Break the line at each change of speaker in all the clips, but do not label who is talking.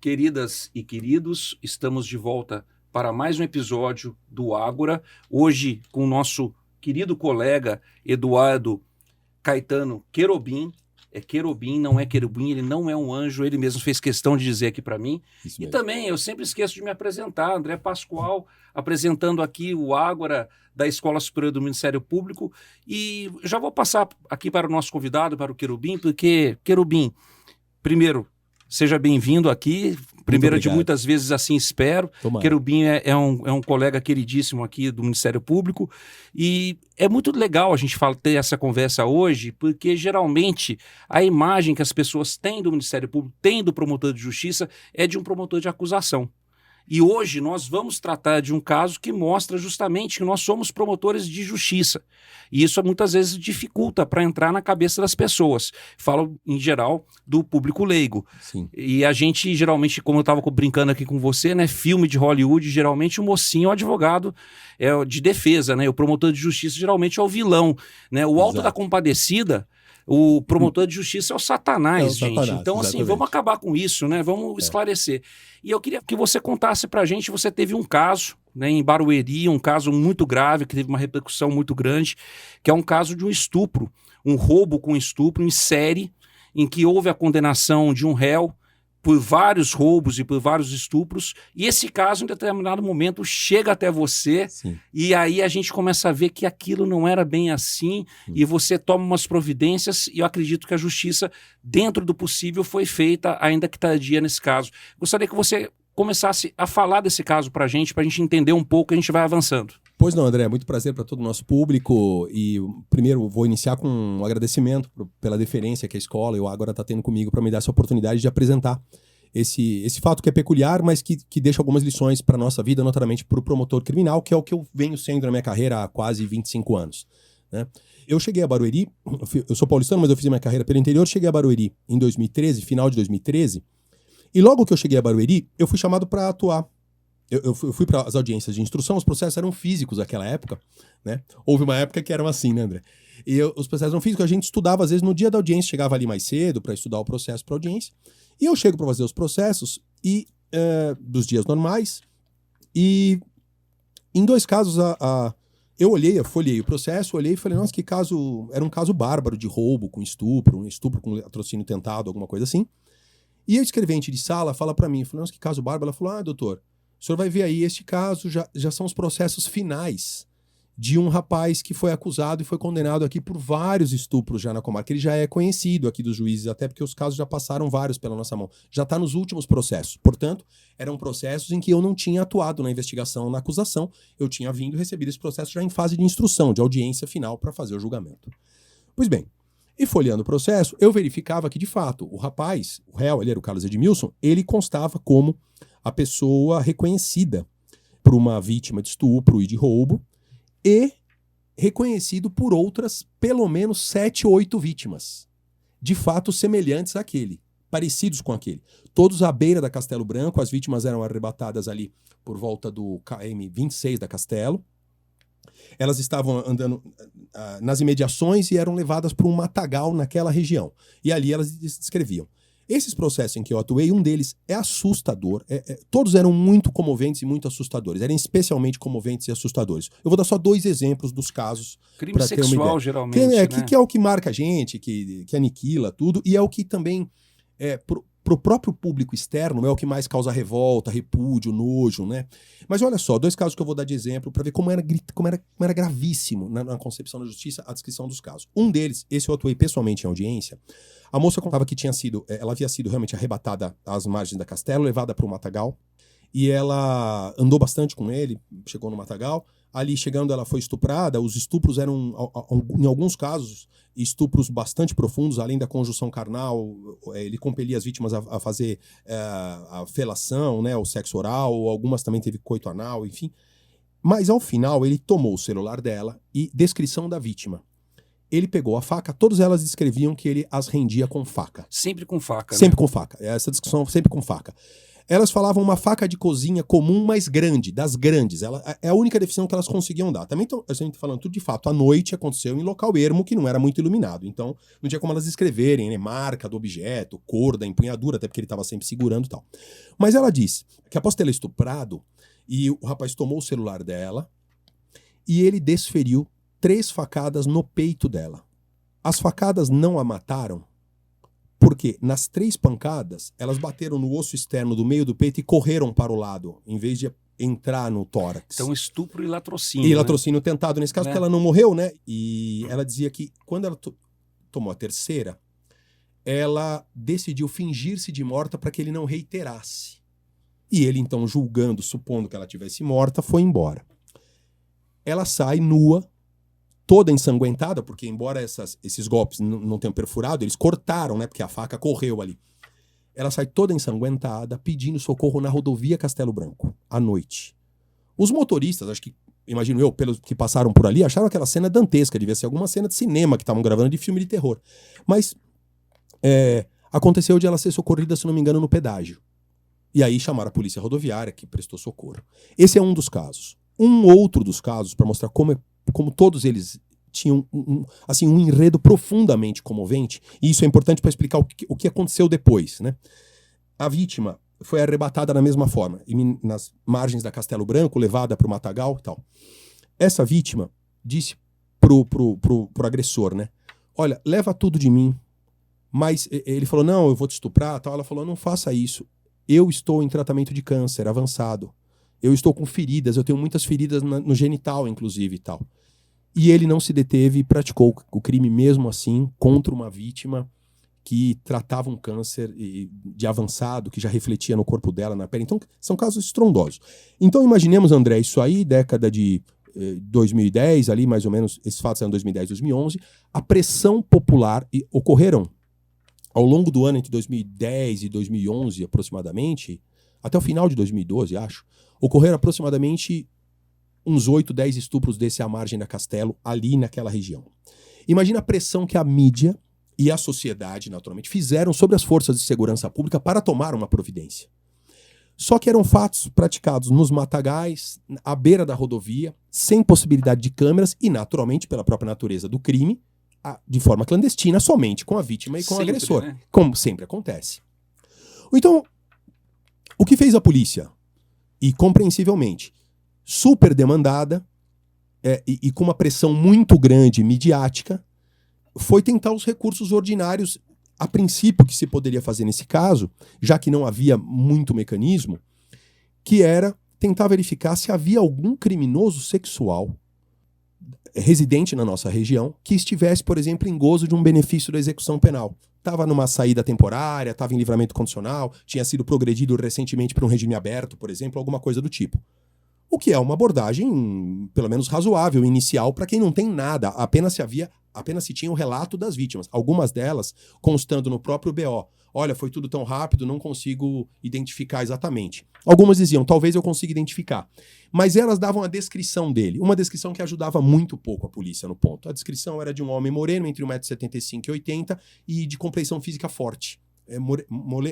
Queridas e queridos, estamos de volta para mais um episódio do Ágora, hoje com o nosso querido colega Eduardo Caetano Querobim. É Querobim, não é querubim, ele não é um anjo, ele mesmo fez questão de dizer aqui para mim.
Isso
E
mesmo.
também, eu sempre esqueço de me apresentar, André Pascoal, apresentando aqui o Ágora da Escola Superior do Ministério Público. E já vou passar aqui para o nosso convidado, para o Querubim, porque, Querubim, primeiro, seja bem-vindo aqui. Primeira de muitas vezes, assim espero.
Tomara.
Querubim é um colega queridíssimo aqui do Ministério Público. E é muito legal a gente ter essa conversa hoje, porque geralmente a imagem que as pessoas têm do Ministério Público, têm do promotor de justiça, é de um promotor de acusação. E hoje nós vamos tratar de um caso que mostra justamente que nós somos promotores de justiça. E isso muitas vezes dificulta para entrar na cabeça das pessoas. Falo, em geral, do público leigo.
Sim.
E a gente, geralmente, como eu estava brincando aqui com você, né, filme de Hollywood, geralmente o mocinho é o advogado de defesa, né? O promotor de justiça geralmente é o vilão, né? O Alto da Compadecida, o promotor de justiça é o Satanás, gente. Então, assim,
exatamente.
vamos acabar com isso, né? Vamos esclarecer. E eu queria que você contasse pra gente, você teve um caso, né, em Barueri, um caso muito grave, que teve uma repercussão muito grande, que é um caso de um estupro, um roubo com estupro em série, em que houve a condenação de um réu por vários roubos e por vários estupros, e esse caso, em determinado momento, chega até você,
Sim.
e aí a gente começa a ver que aquilo não era bem assim, e você toma umas providências, e eu acredito que a justiça, dentro do possível, foi feita, ainda que tardia nesse caso. Gostaria que você começasse a falar desse caso pra gente entender um pouco, e a gente vai avançando.
Pois não, André, muito prazer para todo o nosso público e primeiro vou iniciar com um agradecimento pela deferência que a escola e o Ágora está tendo comigo para me dar essa oportunidade de apresentar esse fato que é peculiar, mas que deixa algumas lições para a nossa vida, notadamente para o promotor criminal, que é o que eu venho sendo na minha carreira há quase 25 anos. Né? Eu cheguei a Barueri, eu sou paulistano, mas eu fiz a minha carreira pelo interior, cheguei a Barueri em 2013, final de 2013, e logo que eu cheguei a Barueri, eu fui chamado para atuar. Eu fui para as audiências de instrução, os processos eram físicos naquela época, né? Houve uma época que eram assim, né, André? E os processos eram físicos, a gente estudava, às vezes, no dia da audiência, chegava ali mais cedo para estudar o processo para audiência, e eu chego para fazer os processos dos dias normais, e em dois casos, eu folhei o processo, olhei e falei, nossa, que caso, era um caso bárbaro de roubo com estupro, um estupro com latrocínio tentado, alguma coisa assim, e a escrevente de sala fala para mim, eu falei, nossa, que caso bárbaro, ela falou, doutor, o senhor vai ver aí, este caso já são os processos finais de um rapaz que foi acusado e foi condenado aqui por vários estupros já na comarca. Ele já é conhecido aqui dos juízes, até porque os casos já passaram vários pela nossa mão. Já está nos últimos processos. Portanto, eram processos em que eu não tinha atuado na investigação, na acusação. Eu tinha vindo e recebido esse processo já em fase de instrução, de audiência final para fazer o julgamento. Pois bem, e folheando o processo, eu verificava que, de fato, o rapaz, o réu, ele era o Carlos Edmilson, ele constava como a pessoa reconhecida por uma vítima de estupro e de roubo e reconhecido por outras, pelo menos 7 ou 8 vítimas, de fato semelhantes àquele, parecidos com aquele. Todos à beira da Castelo Branco, as vítimas eram arrebatadas ali por volta do KM 26 da Castelo. Elas estavam andando nas imediações e eram levadas para um matagal naquela região. E ali elas descreviam. Esses processos em que eu atuei, um deles é assustador. Todos eram muito comoventes e muito assustadores. Eram especialmente comoventes e assustadores. Eu vou dar só 2 exemplos dos casos.
Crime sexual, geralmente,
né?
Que
é o que marca a gente, que aniquila tudo. E é o que também, pro próprio público externo, é o que mais causa revolta, repúdio, nojo, né? Mas olha só, 2 casos que eu vou dar de exemplo para ver como era gravíssimo na concepção da justiça a descrição dos casos. Um deles, esse eu atuei pessoalmente em audiência. A moça contava que ela havia sido realmente arrebatada às margens da Castelo, levada para o matagal, e ela andou bastante com ele, chegou no matagal. Ali, chegando, ela foi estuprada. Os estupros eram, em alguns casos, estupros bastante profundos, além da conjunção carnal. Ele compelia as vítimas a fazer a felação, né, o sexo oral, algumas também teve coito anal, enfim. Mas, ao final, ele tomou o celular dela e descrição da vítima. Ele pegou a faca, todas elas descreviam que ele as rendia com faca.
Sempre com faca,
Sempre
né?
com faca. Essa discussão sempre com faca. Elas falavam uma faca de cozinha comum, mas grande, das grandes. É a única definição que elas conseguiam dar. Também a gente tá falando tudo de fato. À noite aconteceu em local ermo que não era muito iluminado. Então não tinha como elas escreverem, né? Marca do objeto, cor da empunhadura, até porque ele estava sempre segurando e tal. Mas ela disse que após tê-la estuprado, e o rapaz tomou o celular dela e ele desferiu 3 facadas no peito dela. As facadas não a mataram, porque nas 3 pancadas, elas bateram no osso externo do meio do peito e correram para o lado, em vez de entrar no tórax.
Então, estupro e latrocínio.
E latrocínio tentado, nesse caso,
Né?
porque ela não morreu, né? E ela dizia que quando ela tomou a 3ª, ela decidiu fingir-se de morta para que ele não reiterasse. E ele, então, julgando, supondo que ela tivesse morta, foi embora. Ela sai nua, toda ensanguentada, porque embora esses golpes não tenham perfurado, eles cortaram, né? Porque a faca correu ali. Ela sai toda ensanguentada, pedindo socorro na rodovia Castelo Branco, à noite. Os motoristas, acho que, imagino eu, pelos que passaram por ali, acharam aquela cena dantesca, devia ser alguma cena de cinema que estavam gravando de filme de terror. Mas aconteceu de ela ser socorrida, se não me engano, no pedágio. E aí chamaram a polícia rodoviária, que prestou socorro. Esse é um dos casos. Um outro dos casos, para mostrar como todos eles tinham um enredo profundamente comovente, e isso é importante para explicar o que aconteceu depois, né? A vítima foi arrebatada da mesma forma, nas margens da Castelo Branco, levada para o matagal e tal. Essa vítima disse pro agressor, né? Olha, leva tudo de mim. Mas ele falou, não, eu vou te estuprar, tal. Ela falou, não faça isso. Eu estou em tratamento de câncer avançado. Eu estou com feridas, eu tenho muitas feridas no genital, inclusive, e tal. E ele não se deteve e praticou o crime mesmo assim contra uma vítima que tratava um câncer de avançado, que já refletia no corpo dela, na pele. Então, são casos estrondosos. Então, imaginemos, André, isso aí, década de 2010, ali mais ou menos, esses fatos eram 2010, 2011, a pressão popular, e ocorreram ao longo do ano entre 2010 e 2011, aproximadamente, até o final de 2012, acho, ocorreram aproximadamente uns 8, 10 estupros desse à margem da Castelo, ali naquela região. Imagina a pressão que a mídia e a sociedade, naturalmente, fizeram sobre as forças de segurança pública para tomar uma providência. Só que eram fatos praticados nos matagais, à beira da rodovia, sem possibilidade de câmeras e, naturalmente, pela própria natureza do crime, de forma clandestina, somente com a vítima e com o agressor, né? Como sempre acontece. Então, o que fez a polícia? E compreensivelmente, super demandada e com uma pressão muito grande midiática, foi tentar os recursos ordinários, a princípio que se poderia fazer nesse caso, já que não havia muito mecanismo, que era tentar verificar se havia algum criminoso sexual residente na nossa região que estivesse, por exemplo, em gozo de um benefício da execução penal. Estava numa saída temporária, estava em livramento condicional, tinha sido progredido recentemente para um regime aberto, por exemplo, alguma coisa do tipo. O que é uma abordagem, pelo menos razoável, inicial, para quem não tem nada, apenas se tinha o relato das vítimas. Algumas delas constando no próprio BO. Olha, foi tudo tão rápido, não consigo identificar exatamente. Algumas diziam, talvez eu consiga identificar. Mas elas davam a descrição dele, uma descrição que ajudava muito pouco a polícia no ponto. A descrição era de um homem moreno, entre 1,75 m e 80 e de compleição física forte.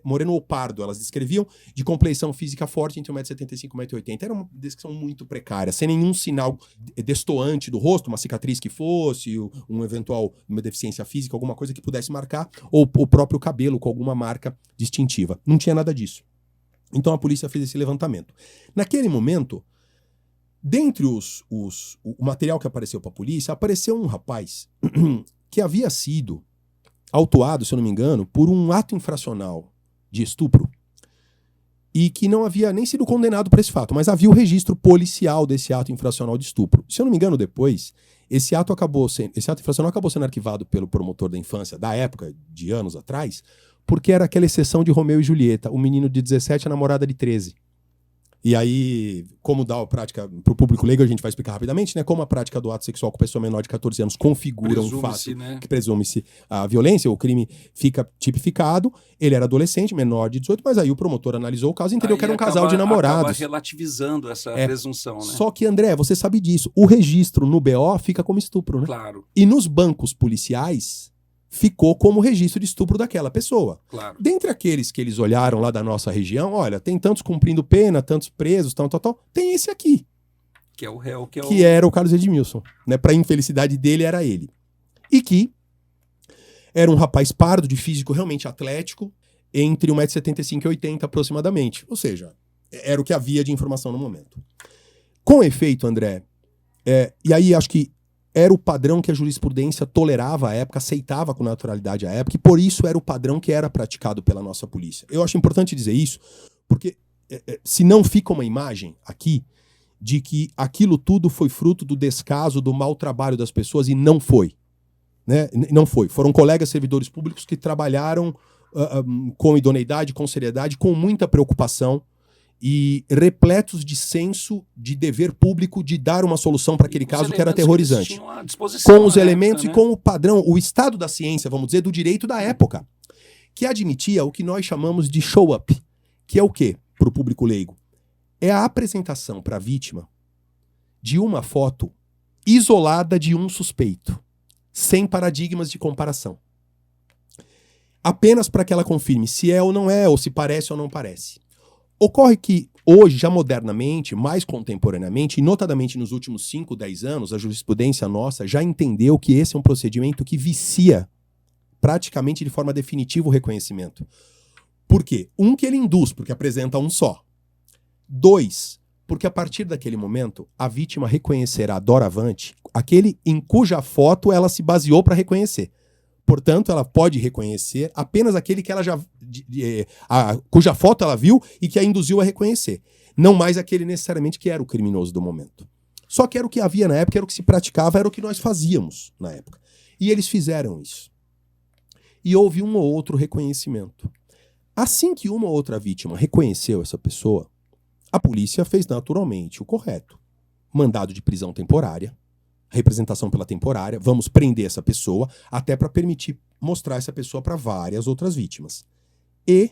Moreno ou pardo, elas descreviam, de compleição física forte entre 1,75 m e 1,80 m. Era uma descrição muito precária, sem nenhum sinal destoante do rosto, uma cicatriz que fosse, uma deficiência física, alguma coisa que pudesse marcar, ou o próprio cabelo com alguma marca distintiva. Não tinha nada disso. Então a polícia fez esse levantamento. Naquele momento, dentre o material que apareceu para a polícia, apareceu um rapaz que havia sido autuado, se eu não me engano, por um ato infracional de estupro e que não havia nem sido condenado por esse fato, mas havia o registro policial desse ato infracional de estupro. Se eu não me engano, depois, esse ato infracional acabou sendo arquivado pelo promotor da infância, da época, de anos atrás, porque era aquela exceção de Romeu e Julieta, o menino de 17 a namorada de 13. E aí, como dá a prática para o público leigo, a gente vai explicar rapidamente, né? Como a prática do ato sexual com pessoa menor de 14 anos configura um fato, né, que presume-se a violência, o crime fica tipificado. Ele era adolescente, menor de 18, mas aí o promotor analisou o caso e entendeu que era um casal de namorados.
Acaba relativizando essa presunção, né?
Só que, André, você sabe disso. O registro no BO fica como estupro, né?
Claro.
E nos bancos policiais, ficou como registro de estupro daquela pessoa.
Claro.
Dentre aqueles que eles olharam lá da nossa região, olha, tem tantos cumprindo pena, tantos presos, tal, tem esse aqui.
Que é o réu,
que era o Carlos Edmilson. Né? Para infelicidade dele, era ele. E que era um rapaz pardo, de físico realmente atlético, entre 1,75 m e 80 aproximadamente. Ou seja, era o que havia de informação no momento. Com efeito, André, e aí acho que era o padrão que a jurisprudência tolerava à época, aceitava com naturalidade à época, e por isso era o padrão que era praticado pela nossa polícia. Eu acho importante dizer isso, porque se não fica uma imagem aqui de que aquilo tudo foi fruto do descaso, do mau trabalho das pessoas, e não foi. Né? Não foi. Foram colegas servidores públicos que trabalharam com idoneidade, com seriedade, com muita preocupação, e repletos de senso de dever público de dar uma solução para aquele caso que era aterrorizante. Com os elementos época, né? E com o padrão, o estado da ciência, vamos dizer, do direito da época, que admitia o que nós chamamos de show-up, que é o quê, para o público leigo? É a apresentação para a vítima de uma foto isolada de um suspeito, sem paradigmas de comparação. Apenas para que ela confirme se é ou não é, ou se parece ou não parece. Ocorre que hoje, já modernamente, mais contemporaneamente, e notadamente nos últimos 5, 10 anos, a jurisprudência nossa já entendeu que esse é um procedimento que vicia praticamente de forma definitiva o reconhecimento. Por quê? Que ele induz, porque apresenta um só. 2, porque a partir daquele momento, a vítima reconhecerá doravante aquele em cuja foto ela se baseou para reconhecer. Portanto, ela pode reconhecer apenas aquele que ela já cuja foto ela viu e que a induziu a reconhecer. Não mais aquele necessariamente que era o criminoso do momento. Só que era o que havia na época, era o que se praticava, era o que nós fazíamos na época. E eles fizeram isso. E houve um ou outro reconhecimento. Assim que uma ou outra vítima reconheceu essa pessoa, a polícia fez naturalmente o correto. Mandado de prisão temporária, representação pela temporária, vamos prender essa pessoa, até para permitir mostrar essa pessoa para várias outras vítimas. E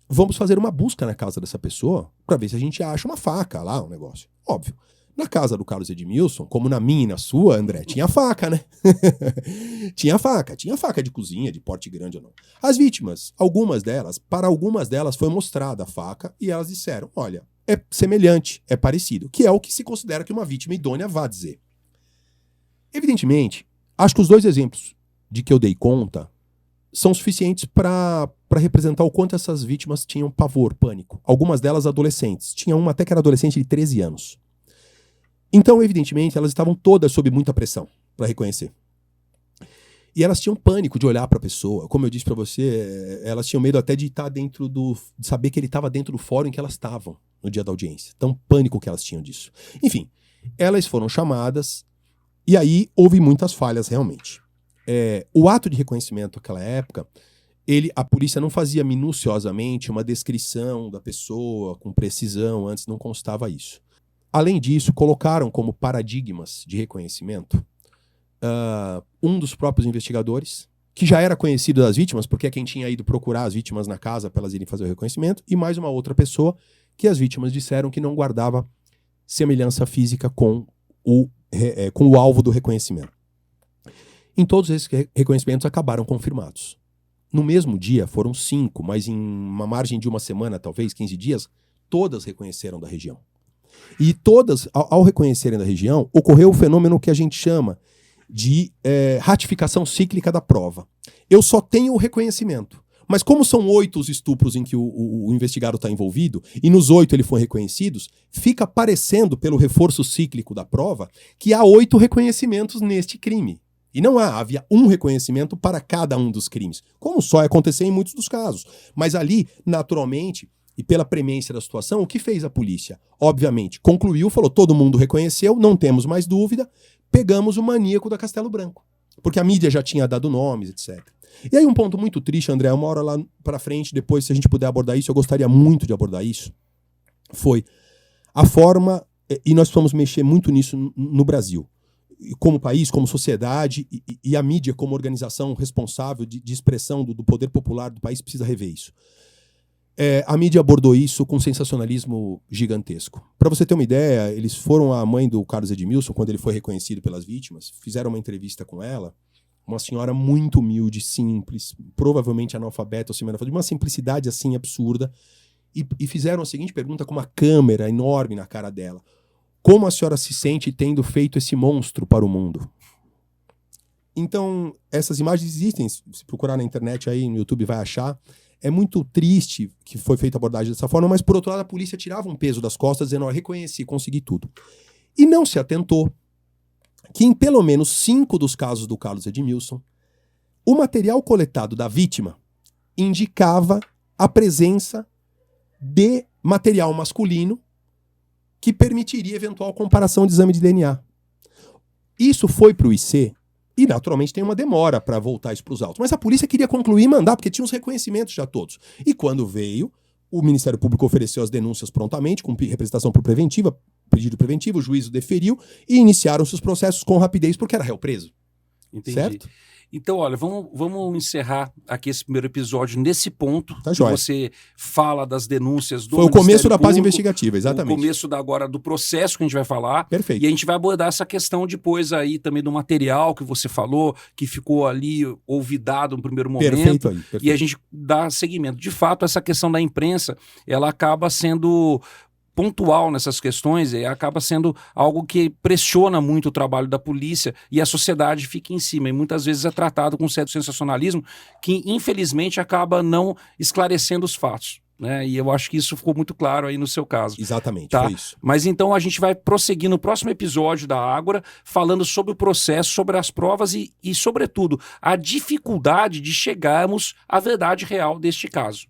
vamos fazer uma busca na casa dessa pessoa para ver se a gente acha uma faca lá, um negócio. Óbvio. Na casa do Carlos Edmilson, como na minha e na sua, André, tinha faca, né? Tinha faca de cozinha, de porte grande ou não. As vítimas, para algumas delas foi mostrada a faca e elas disseram, olha, é semelhante, é parecido, que é o que se considera que uma vítima idônea vá dizer. Evidentemente, acho que os 2 exemplos de que eu dei conta são suficientes para representar o quanto essas vítimas tinham pavor, pânico. Algumas delas adolescentes. Tinha uma até que era adolescente de 13 anos. Então, evidentemente, elas estavam todas sob muita pressão para reconhecer. E elas tinham pânico de olhar para a pessoa. Como eu disse para você, elas tinham medo até de estar de saber que ele estava dentro do fórum em que elas estavam no dia da audiência. Tão pânico que elas tinham disso. Enfim, elas foram chamadas e aí houve muitas falhas realmente. O ato de reconhecimento naquela época, a polícia não fazia minuciosamente uma descrição da pessoa com precisão, antes não constava isso. Além disso, colocaram como paradigmas de reconhecimento um dos próprios investigadores, que já era conhecido das vítimas, porque é quem tinha ido procurar as vítimas na casa para elas irem fazer o reconhecimento, e mais uma outra pessoa que as vítimas disseram que não guardava semelhança física com o alvo do reconhecimento. Em todos esses reconhecimentos acabaram confirmados. No mesmo dia foram 5, mas em uma margem de uma semana, talvez 15 dias, todas reconheceram da região. E todas, ao reconhecerem da região, ocorreu o fenômeno que a gente chama de ratificação cíclica da prova. Eu só tenho o reconhecimento. Mas como são 8 os estupros em que o investigado está envolvido, e nos 8 ele foi reconhecido, fica parecendo, pelo reforço cíclico da prova, que há 8 reconhecimentos neste crime. E não havia um reconhecimento para cada um dos crimes, como só acontecer em muitos dos casos. Mas ali, naturalmente, e pela premência da situação, o que fez a polícia? Obviamente, concluiu, falou, todo mundo reconheceu, não temos mais dúvida, pegamos o maníaco da Castelo Branco. Porque a mídia já tinha dado nomes, etc. E aí um ponto muito triste, André, uma hora lá pra frente, depois, se a gente puder abordar isso, eu gostaria muito de abordar isso, foi a forma, e nós precisamos mexer muito nisso no Brasil, como país, como sociedade, e a mídia como organização responsável de expressão do poder popular do país precisa rever isso. A mídia abordou isso com sensacionalismo gigantesco. Para você ter uma ideia, eles foram à mãe do Carlos Edmilson, quando ele foi reconhecido pelas vítimas, fizeram uma entrevista com ela, uma senhora muito humilde, simples, provavelmente analfabeta ou semi-analfabeta, de uma simplicidade assim absurda, e fizeram a seguinte pergunta com uma câmera enorme na cara dela: como a senhora se sente tendo feito esse monstro para o mundo? Então, essas imagens existem, se procurar na internet aí, no YouTube vai achar. É muito triste que foi feita a abordagem dessa forma, mas por outro lado a polícia tirava um peso das costas, dizendo: ó, reconheci, consegui tudo. E não se atentou que em pelo menos 5 dos casos do Carlos Edmilson, o material coletado da vítima indicava a presença de material masculino que permitiria eventual comparação de exame de DNA. Isso foi para o IC e, naturalmente, tem uma demora para voltar isso para os autos. Mas a polícia queria concluir e mandar, porque tinha os reconhecimentos já todos. E quando veio, o Ministério Público ofereceu as denúncias prontamente, com representação por preventiva, pedido preventivo, o juízo deferiu e iniciaram-se os processos com rapidez, porque era réu preso.
Entendi.
Certo?
Então, olha, vamos encerrar aqui esse primeiro episódio nesse ponto.
Tá jóia.
Você fala das denúncias do
Foi o começo
Ministério
da fase
Público,
investigativa, exatamente.
o começo agora do processo que a gente vai falar.
Perfeito.
E a gente vai abordar essa questão depois aí também do material que você falou, que ficou ali olvidado no primeiro momento.
Perfeito aí. Perfeito.
E a gente dá seguimento. De fato, essa questão da imprensa, ela acaba sendo pontual nessas questões e acaba sendo algo que pressiona muito o trabalho da polícia e a sociedade fica em cima. E muitas vezes é tratado com um certo sensacionalismo que, infelizmente, acaba não esclarecendo os fatos. Né? E eu acho que isso ficou muito claro aí no seu caso.
Exatamente,
tá?
foi isso.
Mas então a gente vai prosseguir no próximo episódio da Ágora, falando sobre o processo, sobre as provas e sobretudo, a dificuldade de chegarmos à verdade real deste caso.